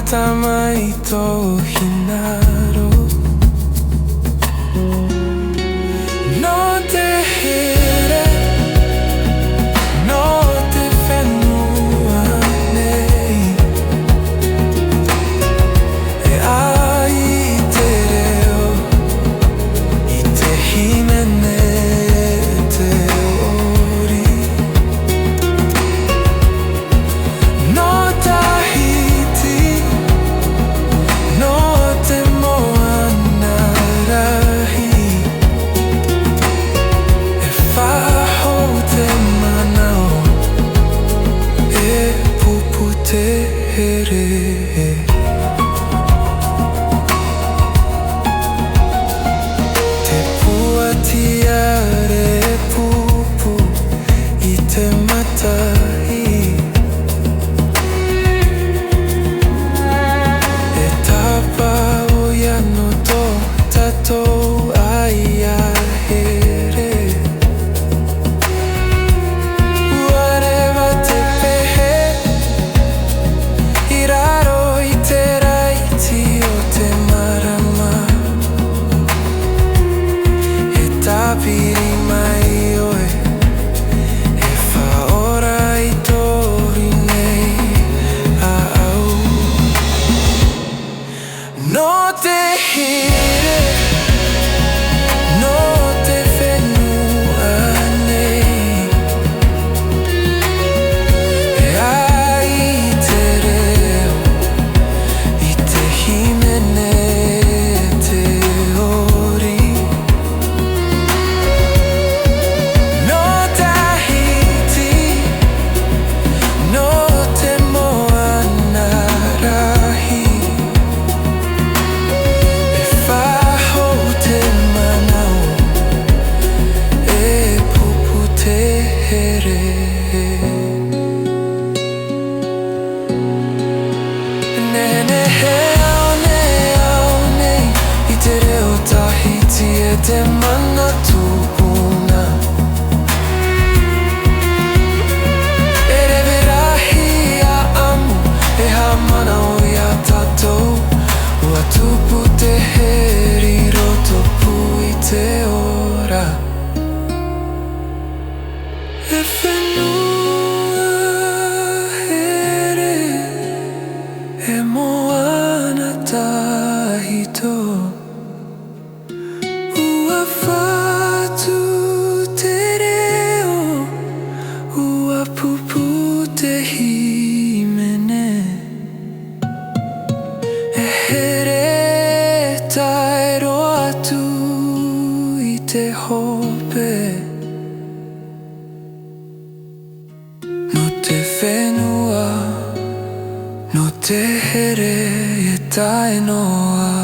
tamai to hinaro no te here no te whenua nei e ai te reo i te himene te ori no tahiti no te moana rahi e whaho te manao e pupu te here te puatiare e pupu i te matai e tapa o iano to tatou ai a here Whatever te pehe I raro I te raiti o te marama e tapiri mai oe e whaora I tori nei a au no te here no te whenua nei e ai te reo I te himene te ori no tahiti no te moana rahi e whaho te manao e pupu te here Nene he au nei I te reo tahiti e te mana tupuna E rewe rahi a amu e ha mana o ia tatou Ua tupu te heri roto pui te ora E whenua here e moana tahito Ua whatu te reo Ua pupu te himene E here taero atu I te hope No te whenua No te here e tae noa